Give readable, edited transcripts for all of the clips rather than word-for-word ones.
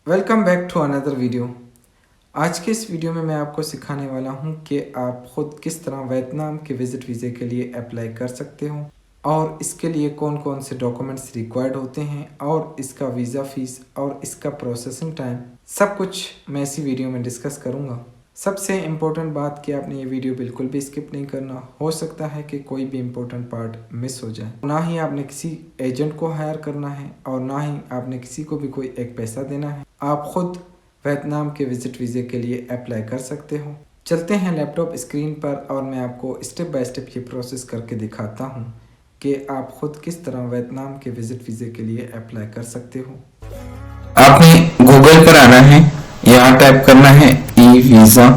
Welcome back to another video. आज के इस वीडियो में मैं आपको सिखाने वाला हूं कि आप ख़ुद किस तरह वियतनाम के विज़िट वीज़े के लिए अप्लाई कर सकते हो और इसके लिए कौन कौन से डॉक्यूमेंट्स रिक्वायर्ड होते हैं और इसका वीज़ा फ़ीस और इसका प्रोसेसिंग टाइम सब कुछ मैं इसी वीडियो में डिस्कस करूंगा। सबसे इम्पोर्टेंट बात कि आपने ये वीडियो बिल्कुल भी स्किप नहीं करना। हो सकता है कि कोई भी इम्पोर्टेंट पार्ट मिस हो जाए। ना ही आपने किसी एजेंट को हायर करना है और ना ही आपने किसी को भी कोई एक पैसा देना है। आप खुद वियतनाम के विज़िट वीज़े के लिए अप्लाई कर सकते हो। चलते हैं लैपटॉप स्क्रीन पर और मैं आपको स्टेप बाय स्टेप ये प्रोसेस करके दिखाता हूँ कि आप खुद किस तरह वियतनाम के विज़िट वीज़े के लिए अप्लाई कर सकते हो। आपने गूगल पर आना है, यहाँ टाइप करना है evisa.gov.vn।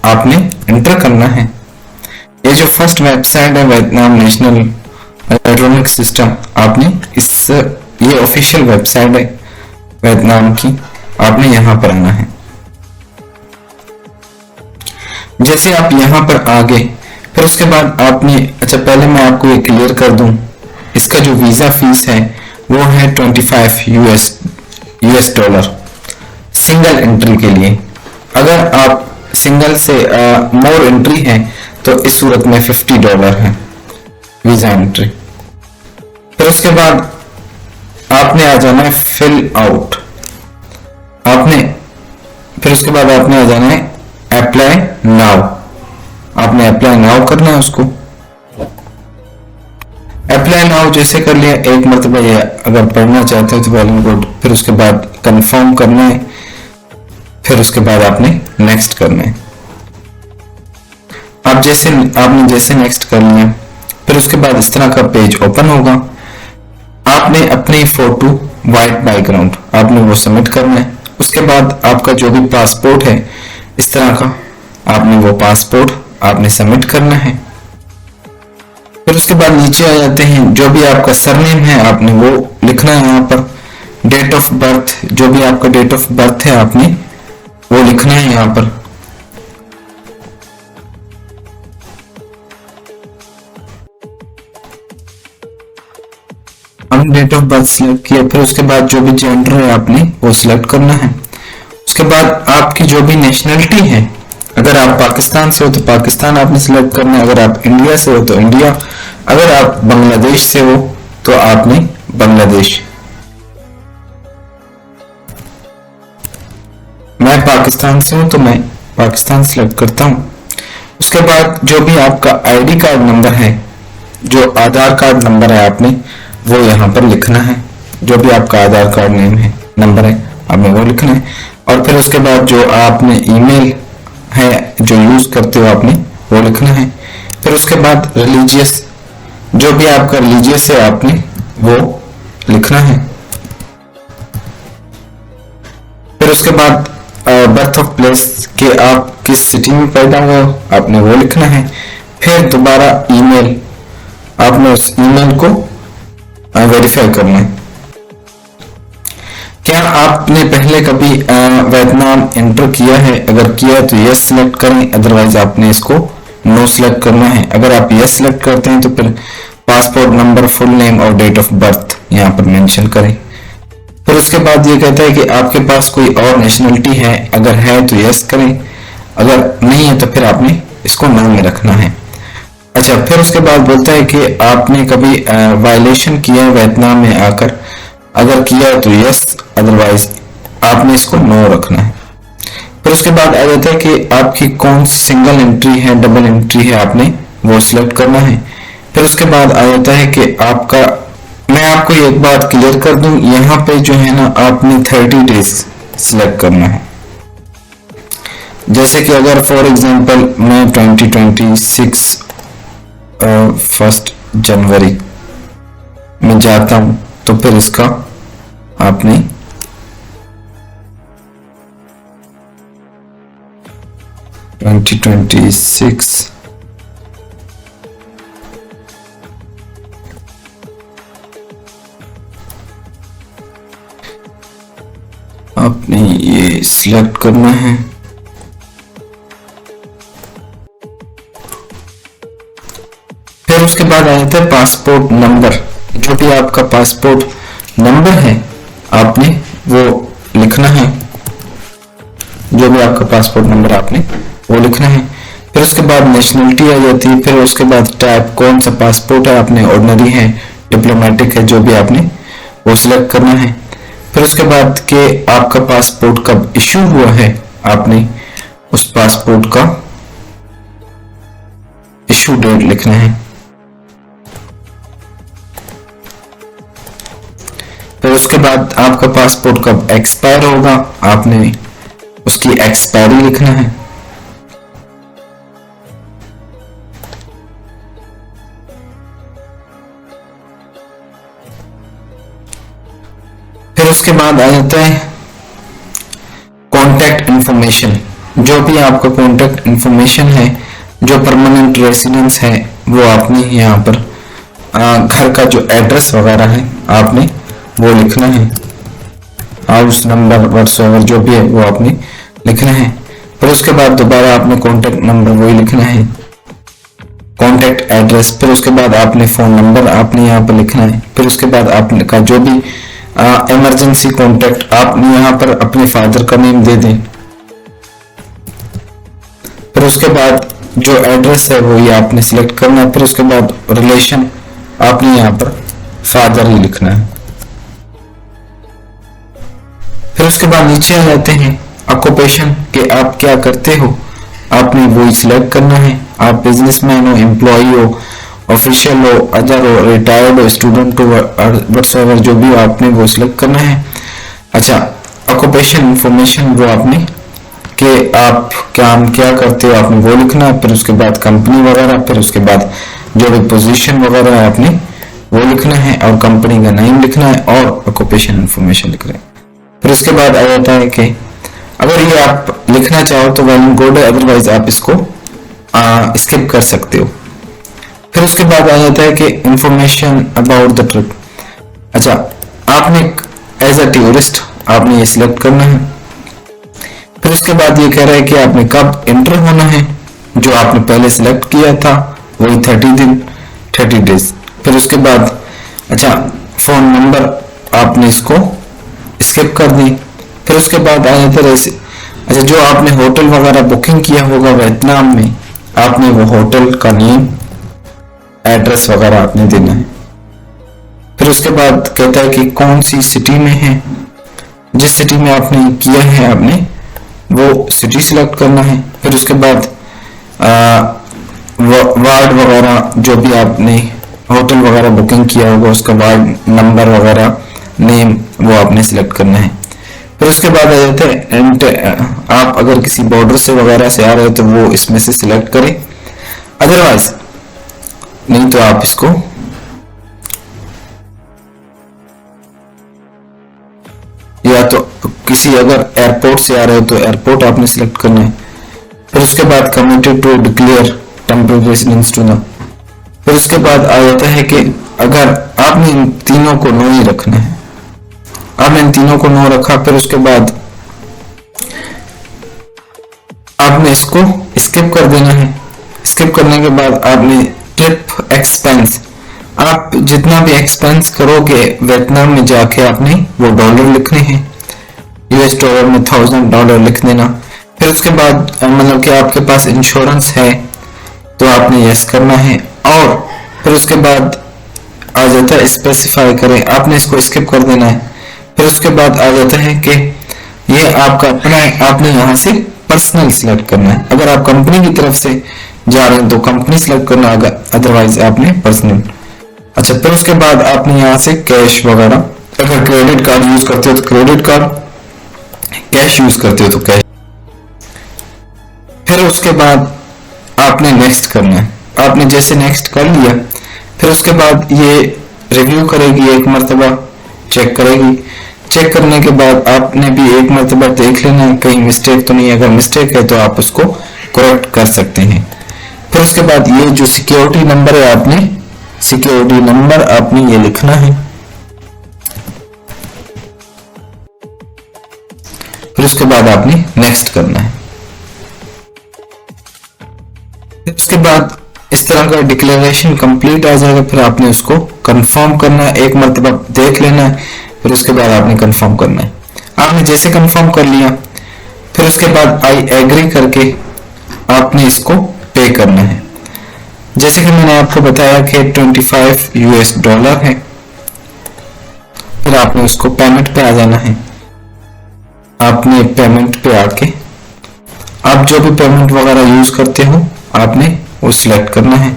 आपने एंटर करना है। ये जो फर्स्ट वेबसाइट है वियतनाम नेशनल इलेक्ट्रॉनिक सिस्टम, आपने ये ऑफिशियल वेबसाइट है वियतनाम की, आपने यहाँ पर आना है। जैसे आप यहाँ पर आ गए फिर उसके बाद आपने पहले मैं आपको ये क्लियर कर दूं, इसका जो वीज़ा फीस है वो है 25 यूएस डॉलर सिंगल एंट्री के लिए। अगर आप सिंगल से मोर एंट्री है तो इस सूरत में $50 है वीज़ा एंट्री। फिर उसके बाद आपने आ जाना है फिल आउट। फिर उसके बाद आपने आ जाना है अप्लाई नाउ। आपने अप्लाई नाउ करना है उसको। अप्लाई नाउ जैसे कर लिया, एक मरतबा ये अगर पढ़ना चाहते हो तो वेल एंड गुड। फिर उसके बाद कंफर्म करना है, फिर उसके बाद आपने नेक्स्ट करना है। आपने जैसे नेक्स्ट कर लिया, फिर उसके बाद इस तरह का पेज ओपन होगा। आपने अपनी फोटो वाइट बैकग्राउंड आपने वो सबमिट करना है। उसके बाद आपका जो भी पासपोर्ट है इस तरह का, आपने वो पासपोर्ट आपने सबमिट करना है। फिर उसके बाद नीचे आ जाते हैं, जो भी आपका सरनेम है आपने वो लिखना है यहाँ पर। डेट ऑफ बर्थ, जो भी आपका डेट ऑफ बर्थ है आपने वो लिखना है यहाँ पर। हमने डेट ऑफ बर्थ सिलेक्ट किया, फिर उसके बाद जो भी जेंडर है आपने वो सिलेक्ट करना है। उसके बाद आपकी जो भी नेशनलिटी है, अगर आप पाकिस्तान से हो तो पाकिस्तान आपने सिलेक्ट करना है, अगर आप इंडिया से हो तो इंडिया, अगर आप बांग्लादेश से हो तो आपने बांग्लादेश। मैं पाकिस्तान से हूं तो मैं पाकिस्तान सिलेक्ट करता हूं। उसके बाद जो भी आपका आईडी कार्ड नंबर है, जो आधार कार्ड नंबर है आपने वो यहाँ पर लिखना है। जो भी आपका आधार कार्ड नेम है नंबर है आपने वो लिखना है। और फिर उसके बाद जो आपने ईमेल है जो यूज करते हो आपने वो लिखना है। फिर उसके बाद रिलीजियस, जो भी आपका रिलीजियस है आपने वो लिखना है। फिर उसके बाद बर्थ ऑफ प्लेस के आप किस सिटी में पैदा हुए हो आपने वो लिखना है। फिर दोबारा ईमेल, आपने उस ईमेल को वेरीफाई करना है। क्या आपने पहले कभी वियतनाम एंटर किया है? अगर किया है तो यस सिलेक्ट करें, अदरवाइज आपने इसको नो सिलेक्ट करना है। अगर आप यस सिलेक्ट करते हैं तो फिर पासपोर्ट नंबर, फुल नेम और डेट ऑफ बर्थ यहाँ पर मेंशन करें। फिर उसके बाद ये कहता है कि आपके पास कोई और नेशनलिटी है, अगर है तो यस करें, अगर नहीं है तो फिर आपने इसको नो में रखना है। फिर उसके बाद बोलता है कि आपने कभी वायलेशन किया है वियतनाम में आकर, अगर किया है तो यस, अदरवाइज आपने इसको नो रखना है। फिर उसके बाद आ जाता है कि आपकी कौन सी सिंगल एंट्री है, डबल एंट्री है, आपने वो सिलेक्ट करना है। फिर उसके बाद आ जाता है कि आपका, मैं आपको एक बात क्लियर कर दूं, यहाँ पे जो है ना आपने 30 डेज सिलेक्ट करना है। जैसे कि अगर फॉर एग्जांपल मैं 2026 1 जनवरी में जाता हूं तो फिर इसका आपने आपने ये सिलेक्ट करना है। फिर उसके बाद आ जाता है पासपोर्ट नंबर। जो भी आपका पासपोर्ट नंबर है आपने वो लिखना है, जो भी आपका पासपोर्ट नंबर आपने वो लिखना है। फिर उसके बाद नेशनलिटी आ जाती है, फिर उसके बाद टाइप कौन सा पासपोर्ट है, आपने ऑर्डिनरी है, डिप्लोमेटिक है, जो भी आपने वो सिलेक्ट करना है। फिर उसके बाद के आपका पासपोर्ट कब इशू हुआ है, आपने उस पासपोर्ट का इशू डेट लिखना है। फिर उसके बाद आपका पासपोर्ट कब एक्सपायर होगा, आपने उसकी एक्सपायरी लिखना है। फिर उसके बाद आ जाता है कॉन्टैक्ट इंफॉर्मेशन। जो भी आपका कॉन्टैक्ट इंफॉर्मेशन है, जो परमानेंट रेसिडेंस है, वो आपने यहाँ पर घर का जो एड्रेस वगैरह है आपने वो लिखना है, हाउस नंबर व्हाट्सएवर जो भी है वो आपने लिखना है। फिर उसके बाद दोबारा आपने कॉन्टैक्ट नंबर वही लिखना है, कॉन्टैक्ट एड्रेस। फिर उसके बाद आपने फोन नंबर आपने यहाँ पर लिखना है। फिर उसके बाद आपने का जो भी इमरजेंसी कॉन्टैक्ट आपने यहाँ पर अपने फादर का नेम दे दें। फिर उसके बाद जो एड्रेस है वो ये आपने सिलेक्ट करना है। फिर उसके बाद रिलेशन आपने यहाँ पर फादर ही लिखना है। फिर उसके बाद नीचे आ जाते हैं ऑक्यूपेशन के आप क्या करते हो, आपने वही सिलेक्ट करना है। आप बिजनेसमैन हो, एम्प्लॉय हो, ऑफिशियल हो, अदर हो, रिटायर्ड हो, स्टूडेंट हो, व्हाट्सएवर जो भी हो आपने वो सिलेक्ट करना है। अच्छा, ऑक्यूपेशन इंफॉर्मेशन वो आपने कि आप काम क्या करते हो आपने वो लिखना है। फिर उसके बाद कंपनी वगैरह, फिर उसके बाद जो भी पोजीशन वगैरह है आपने वो लिखना है और कंपनी का नाम लिखना है और ऑक्यूपेशन इंफॉर्मेशन लिख रहे हैं। फिर उसके बाद आ जाता है कि अगर ये आप लिखना चाहो तो वेल एंड गुड है, अदरवाइज आप इसको स्किप कर सकते हो। फिर उसके बाद आ जाता है कि इंफॉर्मेशन अबाउट द ट्रिप। अच्छा, आपने एज अ टूरिस्ट आपने ये सिलेक्ट करना है। फिर उसके बाद ये कह रहा है कि आपने कब एंटर होना है, जो आपने पहले सिलेक्ट किया था वही 30 दिन 30 डेज। फिर उसके बाद अच्छा फोन नंबर आपने इसको स्किप कर दी। फिर उसके बाद आ जाता है अच्छा जो आपने होटल वगैरह बुकिंग किया होगा वियतनाम में, आपने वो होटल का नेम एड्रेस वगैरह आपने देना है। फिर उसके बाद कहता है कि कौन सी सिटी में है, जिस सिटी में आपने किया है आपने वो सिटी सिलेक्ट करना है। फिर उसके बाद वार्ड वगैरह जो भी आपने होटल वगैरह बुकिंग किया होगा उसका वार्ड नंबर वगैरह नेम वो आपने सिलेक्ट करना है। फिर उसके बाद आ जाता है आप अगर किसी बॉर्डर से वगैरह से आ रहे हो तो वो इसमें से सिलेक्ट करें, अदरवाइज नहीं तो आप इसको या तो किसी अगर एयरपोर्ट से आ रहे हो तो एयरपोर्ट आपने सिलेक्ट करना है। फिर उसके बाद committed to declare temporary residence to the. फिर उसके बाद आ जाता है कि अगर आपने इन तीनों को नो ही रखना है, आपने इन तीनों को नो रखा। फिर उसके बाद आपने इसको स्किप कर देना है। स्किप करने के बाद आपने ट्रिप एक्सपेंस, आप जितना भी एक्सपेंस करोगे वियतनाम में जाके आपने वो डॉलर लिखने हैं, यूएस डॉलर में $1000 लिख देना। फिर उसके बाद मतलब कि आपके पास इंश्योरेंस है तो आपने यस करना है। और फिर उसके बाद आ जाता है स्पेसिफाई करें, आपने इसको स्किप कर देना है। फिर उसके बाद आ जाता है कि ये आपका अपना है, आपने यहाँ से पर्सनल सिलेक्ट करना है। अगर आप कंपनी की तरफ से जा रहे हैं तो कंपनी सिलेक्ट करना, अदरवाइज आपने पर्सनल। अच्छा, फिर उसके बाद आपने यहाँ से कैश वगैरह, अगर क्रेडिट कार्ड यूज करते हो तो क्रेडिट कार्ड, कैश यूज करते हो तो कैश। फिर उसके बाद आपने नेक्स्ट करना है। आपने जैसे नेक्स्ट कर लिया फिर उसके बाद ये रिव्यू करेगी, एक मर्तबा चेक करेगी। चेक करने के बाद आपने भी एक मर्तबा देख लेना है कहीं मिस्टेक तो नहीं, अगर मिस्टेक है तो आप उसको करेक्ट कर सकते हैं। फिर उसके बाद ये जो सिक्योरिटी नंबर है आपने सिक्योरिटी नंबर आपने ये लिखना है। फिर उसके बाद आपने नेक्स्ट करना है। फिर उसके बाद इस तरह का डिक्लेरेशन कंप्लीट आ जाएगा। फिर आपने उसको कंफर्म करना है, एक मरतबा देख लेना है, फिर उसके बाद आपने कंफर्म करना है। आपने जैसे कंफर्म कर लिया, फिर उसके बाद आई एग्री करके आपने इसको पे करना है। जैसे कि मैंने आपको बताया कि 25 US डॉलर है। फिर आपने उसको पेमेंट पे आ जाना है। आपने पेमेंट पे आके आप जो भी पेमेंट वगैरह यूज करते हो आपने वो सिलेक्ट करना है।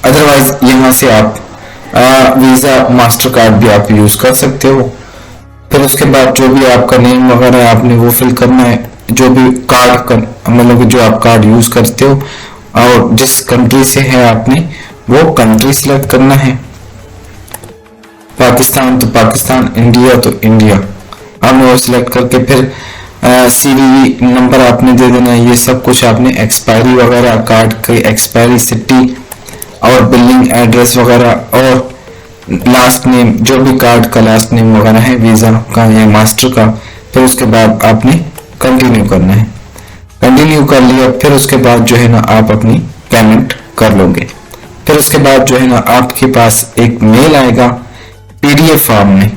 अदरवाइज यहाँ से आप वीजा मास्टर कार्ड भी आप यूज कर सकते हो। फिर उसके बाद जो भी आपका नेम वगैरह है आपने वो फिल करना है, जो भी कार्ड मतलब जो आप कार्ड यूज करते हो और जिस कंट्री से है आपने वो कंट्री सिलेक्ट करना है। पाकिस्तान तो पाकिस्तान, इंडिया तो इंडिया, आपने वो सिलेक्ट करके फिर CVV नंबर आपने दे देना है। ये सब कुछ आपने एक्सपायरी वगैरह, कार्ड की एक्सपायरी, सिटी और बिलिंग एड्रेस वगैरह और लास्ट नेम, जो भी कार्ड का लास्ट नेम वगैरह है वीजा का या मास्टर का। फिर उसके बाद आपने कंटिन्यू करना है। कंटिन्यू कर लिया, फिर उसके बाद जो है ना आप अपनी पेमेंट कर लोगे। फिर उसके बाद जो है ना आपके पास एक मेल आएगा PDF फॉर्म में,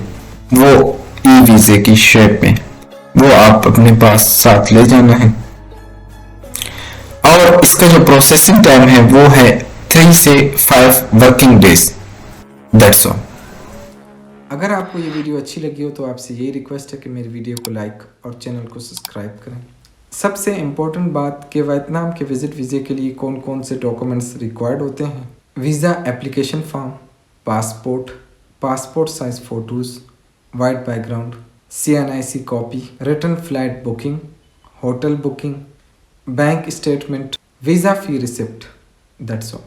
वो ई वीजे की शेप में, वो आप अपने पास साथ ले जाना है। और इसका जो प्रोसेसिंग टाइम है वो है 3 से 5 वर्किंग डेज। That's all. अगर आपको ये वीडियो अच्छी लगी हो तो आपसे यही रिक्वेस्ट है कि मेरी वीडियो को लाइक और चैनल को सब्सक्राइब करें। सबसे इम्पोर्टेंट बात कि वियतनाम के विजिट वीज़े के लिए कौन कौन से डॉक्यूमेंट्स रिक्वायर्ड होते हैं। Visa application form, passport, passport size photos, white background, CNIC copy, return flight booking, hotel booking, bank statement, visa fee receipt. That's all.